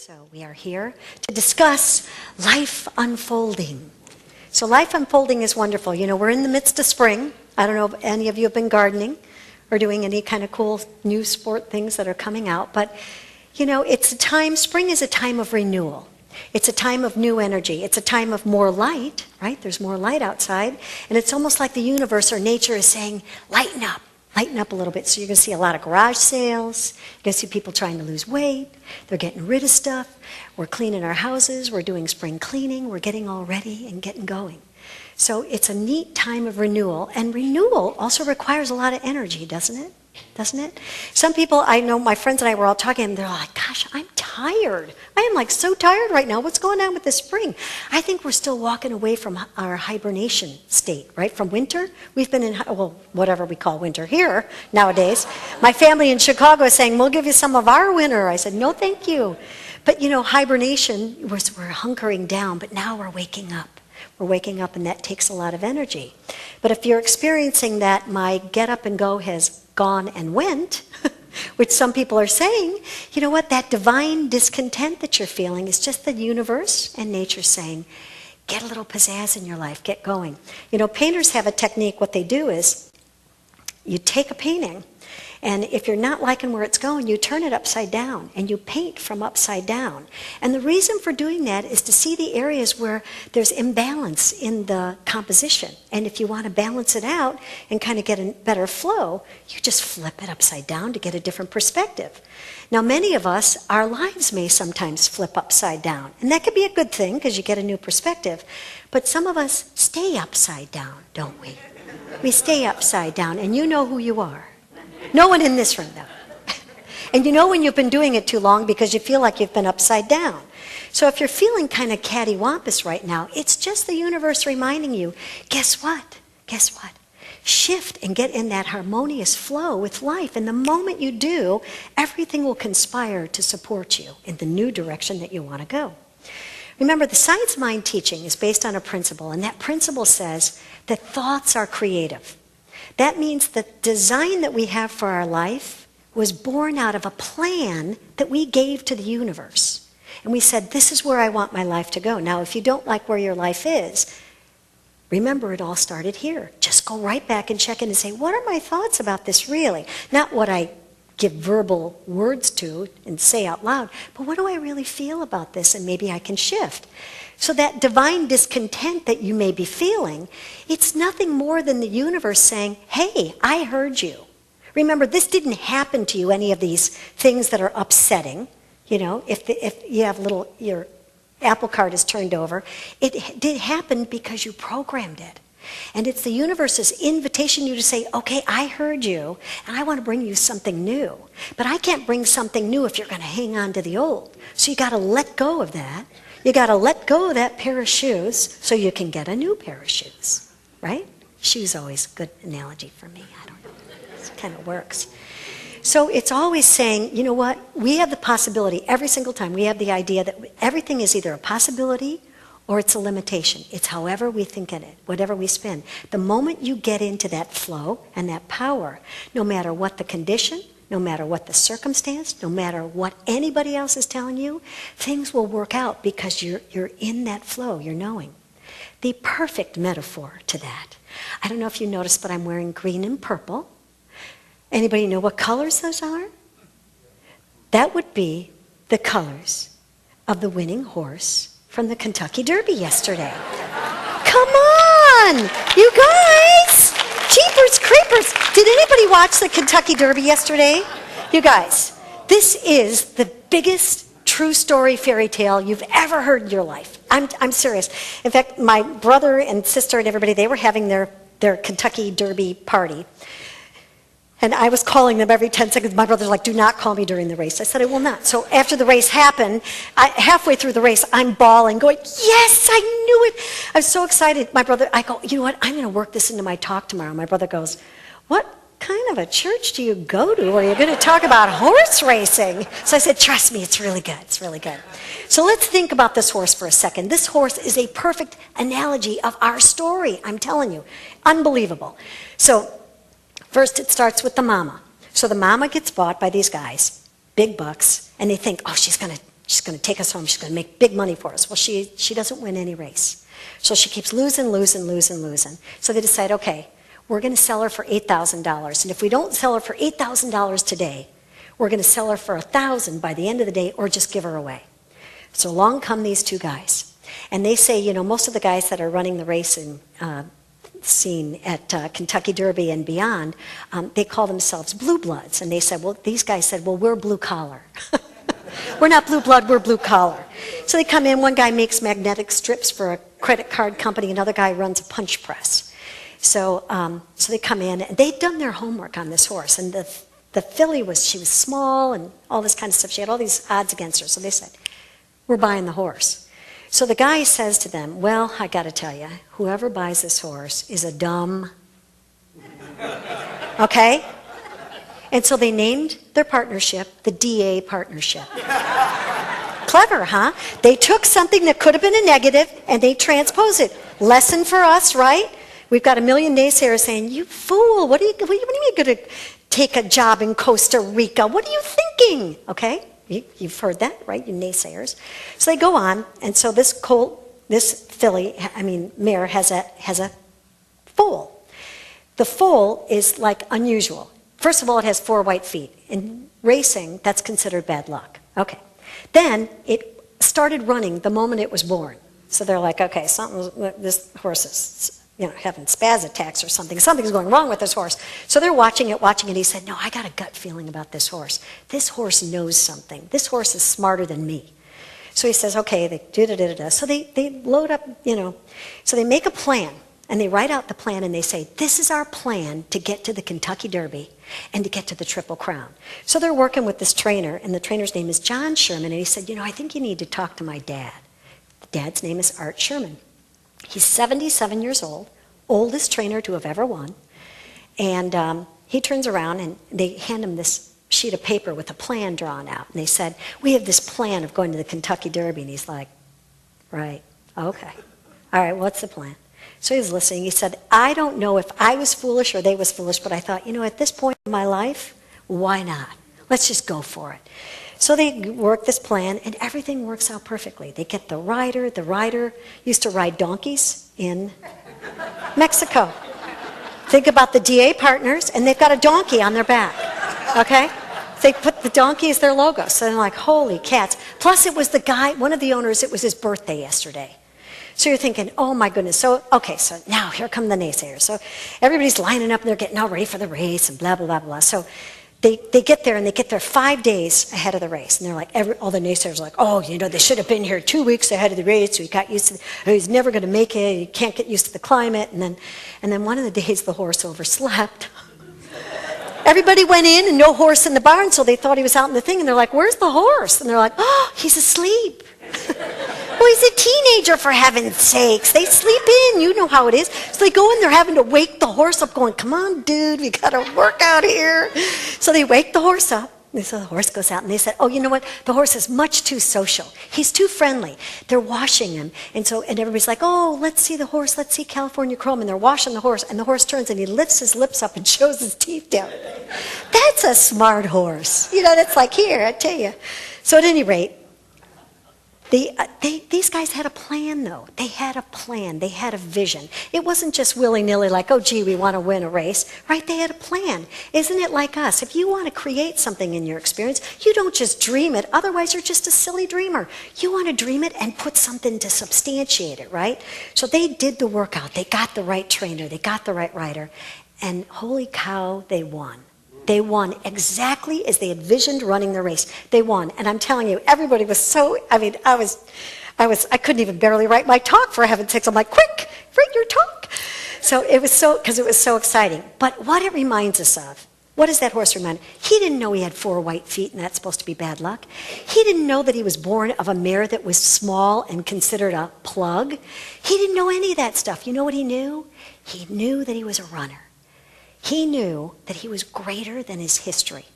So we are here to discuss life unfolding. So life unfolding is wonderful. You know, we're in the midst of spring. I don't know if any of you have been gardening or doing any kind of cool new sport things that are coming out. But, you know, it's a time, spring is a time of renewal. It's a time of new energy. It's a time of more light, right? There's more light outside. And it's almost like the universe or nature is saying, lighten up a little bit. So you're going to see a lot of garage sales. You're going to see people trying to lose weight. They're getting rid of stuff. We're cleaning our houses. We're doing spring cleaning. We're getting all ready and getting going. So it's a neat time of renewal. And renewal also requires a lot of energy, doesn't it? Doesn't it? Some people, I know my friends and I were all talking, and they're like, gosh, I'm tired. I am like so tired right now. What's going on with this spring? I think we're still walking away from our hibernation state, right? From winter. We've been in, well, whatever we call winter here nowadays. My family in Chicago is saying, we'll give you some of our winter. I said, no, thank you. But, you know, hibernation, we're hunkering down, but now we're waking up. We're waking up, and that takes a lot of energy. But if you're experiencing that my get up and go has gone and went, which some people are saying, you know what, that divine discontent that you're feeling is just the universe and nature saying, get a little pizzazz in your life, get going. You know, painters have a technique. What they do is you take a painting, and if you're not liking where it's going, you turn it upside down, and you paint from upside down. And the reason for doing that is to see the areas where there's imbalance in the composition. And if you want to balance it out and kind of get a better flow, you just flip it upside down to get a different perspective. Now, many of us, our lives may sometimes flip upside down. And that could be a good thing because you get a new perspective. But some of us stay upside down, don't we? We stay upside down, and you know who you are. No one in this room, though. And you know when you've been doing it too long because you feel like you've been upside down. So if you're feeling kind of cattywampus right now, it's just the universe reminding you, guess what? Guess what? Shift and get in that harmonious flow with life. And the moment you do, everything will conspire to support you in the new direction that you want to go. Remember, the science mind teaching is based on a principle, and that principle says that thoughts are creative. That means the design that we have for our life was born out of a plan that we gave to the universe. And we said, this is where I want my life to go. Now, if you don't like where your life is, remember it all started here. Just go right back and check in and say, what are my thoughts about this really? Not what I give verbal words to and say out loud, but what do I really feel about this? And maybe I can shift. So that divine discontent that you may be feeling, it's nothing more than the universe saying, hey, I heard you. Remember, this didn't happen to you, any of these things that are upsetting. You know, if you have your apple cart is turned over, it did happen because you programmed it. And it's the universe's invitation to you to say, okay, I heard you, and I want to bring you something new. But I can't bring something new if you're going to hang on to the old. So you got to let go of that. You got to let go of that pair of shoes so you can get a new pair of shoes, right? Shoes always a good analogy for me. I don't know. It kind of works. So it's always saying, you know what? We have the possibility every single time. We have the idea that everything is either a possibility or it's a limitation. It's however we think in it, whatever we spin. The moment you get into that flow and that power, no matter what the condition, no matter what the circumstance, no matter what anybody else is telling you, things will work out because you're in that flow, you're knowing. The perfect metaphor to that. I don't know if you noticed, but I'm wearing green and purple. Anybody know what colors those are? That would be the colors of the winning horse from the Kentucky Derby yesterday. Come on, you guys! Jeepers creepers! Did anybody watch the Kentucky Derby yesterday? You guys, this is the biggest true story fairy tale you've ever heard in your life. I'm serious. In fact, my brother and sister and everybody, they were having their Kentucky Derby party. And I was calling them every 10 seconds. My brother's like, do not call me during the race. I said, I will not. So after the race happened, halfway through the race, I'm bawling, going, yes, I knew it. I was so excited. My brother, I go, you know what? I'm going to work this into my talk tomorrow. My brother goes, what kind of a church do you go to where you're going to talk about horse racing? So I said, trust me, it's really good. It's really good. So let's think about this horse for a second. This horse is a perfect analogy of our story. I'm telling you. Unbelievable. So first, it starts with the mama. So the mama gets bought by these guys, big bucks, and they think, oh, she's going to She's going to take us home. She's going to make big money for us. Well, she doesn't win any race. So she keeps losing. So they decide, okay, we're going to sell her for $8,000. And if we don't sell her for $8,000 today, we're going to sell her for $1,000 by the end of the day or just give her away. So along come these two guys. And they say, you know, most of the guys that are running the racing scene at Kentucky Derby and beyond, they call themselves blue bloods. And they said, well, these guys said, well, we're blue collar. We're not blue blood, we're blue collar. So they come in, one guy makes magnetic strips for a credit card company, another guy runs a punch press. So they come in, and they'd done their homework on this horse. And the filly she was small and all this kind of stuff. She had all these odds against her. So they said, we're buying the horse. So the guy says to them, well, I got to tell you, whoever buys this horse is a dumb. Okay? And so they named their partnership the DA partnership. Clever, huh? They took something that could have been a negative and they transposed it. Lesson for us, right? We've got a million naysayers saying, you fool, what do you mean you're going to take a job in Costa Rica? What are you thinking? Okay? You've heard that, right? You naysayers. So they go on, and so this mare has a foal. The foal is like unusual. First of all, it has 4 white feet. In racing, that's considered bad luck. Okay. Then it started running the moment it was born. So they're like, okay, this horse is, having spaz attacks or something. Something's going wrong with this horse. So they're watching it. He said, no, I got a gut feeling about this horse. This horse knows something. This horse is smarter than me. So he says, okay, they do. So they load up, so they make a plan. And they write out the plan and they say, this is our plan to get to the Kentucky Derby and to get to the Triple Crown. So they're working with this trainer, and the trainer's name is John Sherman, and he said, I think you need to talk to my dad. The dad's name is Art Sherman. He's 77 years old, oldest trainer to have ever won. And he turns around and they hand him this sheet of paper with a plan drawn out. And they said, we have this plan of going to the Kentucky Derby. And he's like, right, okay. All right, what's the plan? So he was listening. He said, I don't know if I was foolish or they was foolish, but I thought, at this point in my life, why not? Let's just go for it. So they work this plan, and everything works out perfectly. They get the rider. The rider used to ride donkeys in Mexico. Think about the DA partners, and they've got a donkey on their back, okay? They put the donkey as their logo, so they're like, holy cats. Plus, it was the guy, one of the owners, it was his birthday yesterday. So you're thinking, oh my goodness. So now here come the naysayers. So everybody's lining up and they're getting all ready for the race and blah, blah, blah, blah. So they get there, and they get there 5 days ahead of the race. And they're like, all the naysayers are like, oh, they should have been here 2 weeks ahead of the race. So he got used to he's never going to make it. He can't get used to the climate. And then one of the days the horse overslept. Everybody went in and no horse in the barn, so they thought he was out in the thing. And they're like, where's the horse? And they're like, oh, he's asleep. Well, he's a teenager, for heaven's sakes. They sleep in. You know how it is. So they go in, they're having to wake the horse up going, come on, dude, we got to work out here. So they wake the horse up. And so the horse goes out, and they said, oh, you know what? The horse is much too social. He's too friendly. They're washing him. And everybody's like, oh, let's see the horse. Let's see California Chrome. And they're washing the horse. And the horse turns, and he lifts his lips up and shows his teeth down. That's a smart horse. That's like, here, I tell you. So at any rate, these guys had a plan, though. They had a plan. They had a vision. It wasn't just willy-nilly like, oh, gee, we want to win a race. Right? They had a plan. Isn't it like us? If you want to create something in your experience, you don't just dream it. Otherwise, you're just a silly dreamer. You want to dream it and put something to substantiate it, right? So they did the workout. They got the right trainer. They got the right rider. And holy cow, they won. They won exactly as they envisioned running the race. They won. And I'm telling you, everybody was so, I couldn't even barely write my talk, for heaven's sakes. I'm like, quick, write your talk. So because it was so exciting. But what it reminds us of, what does that horse remind? He didn't know he had 4 white feet, and that's supposed to be bad luck. He didn't know that he was born of a mare that was small and considered a plug. He didn't know any of that stuff. You know what he knew? He knew that he was a runner. He knew that he was greater than his history.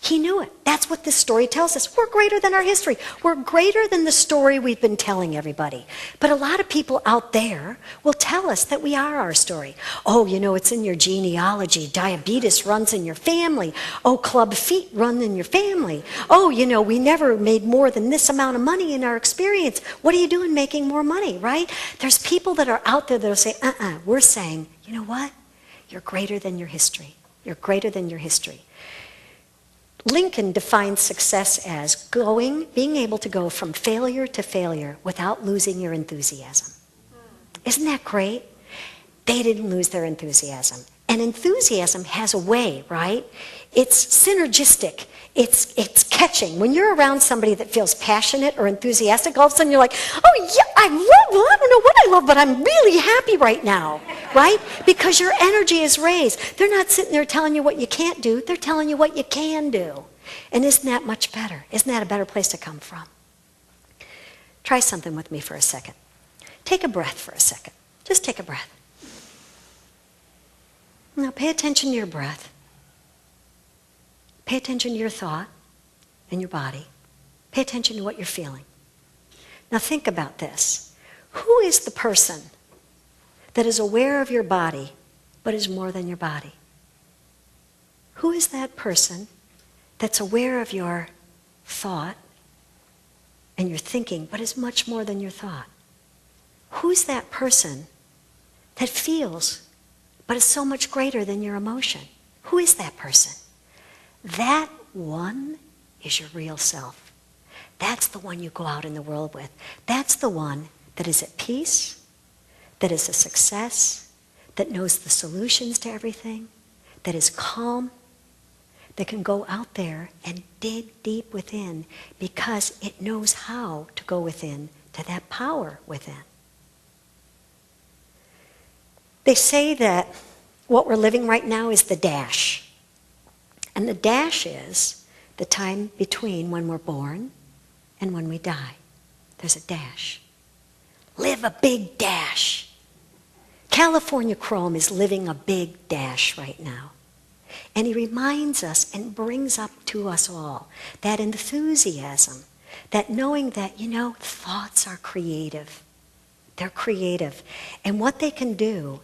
He knew it. That's what this story tells us. We're greater than our history. We're greater than the story we've been telling everybody. But a lot of people out there will tell us that we are our story. Oh, it's in your genealogy. Diabetes runs in your family. Oh, club feet run in your family. Oh, we never made more than this amount of money in our experience. What are you doing making more money, right? There's people that are out there that will say, we're saying, you know what? You're greater than your history. You're greater than your history. Lincoln defines success as being able to go from failure to failure without losing your enthusiasm. Isn't that great? They didn't lose their enthusiasm. And enthusiasm has a way, right? It's synergistic. It's catching. When you're around somebody that feels passionate or enthusiastic, all of a sudden you're like, oh yeah, I don't know what I love, but I'm really happy right now, right? Because your energy is raised. They're not sitting there telling you what you can't do. They're telling you what you can do. And isn't that much better? Isn't that a better place to come from? Try something with me for a second. Take a breath for a second. Just take a breath. Now pay attention to your breath. Pay attention to your thought and your body. Pay attention to what you're feeling. Now think about this. Who is the person that is aware of your body but is more than your body? Who is that person that's aware of your thought and your thinking but is much more than your thought? Who's that person that feels but is so much greater than your emotion? Who is that person? That one is your real self. That's the one you go out in the world with. That's the one that is at peace, that is a success, that knows the solutions to everything, that is calm, that can go out there and dig deep within because it knows how to go within to that power within. They say that what we're living right now is the dash. And the dash is the time between when we're born and when we die. There's a dash. Live a big dash. California Chrome is living a big dash right now. And he reminds us and brings up to us all that enthusiasm, that knowing that, thoughts are creative. They're creative. And what they can do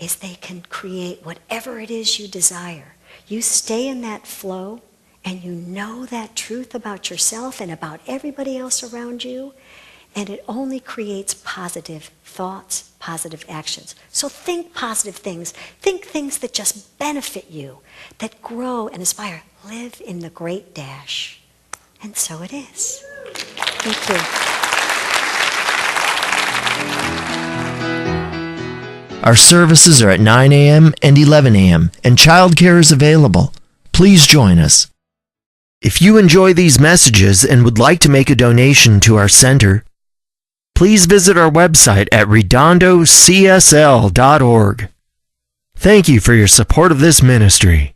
is they can create whatever it is you desire. You stay in that flow and you know that truth about yourself and about everybody else around you, and it only creates positive thoughts, positive actions. So think positive things. Think things that just benefit you, that grow and aspire. Live in the great dash. And so it is. Thank you. Our services are at 9 a.m. and 11 a.m., and childcare is available. Please join us. If you enjoy these messages and would like to make a donation to our center, please visit our website at RedondoCSL.org. Thank you for your support of this ministry.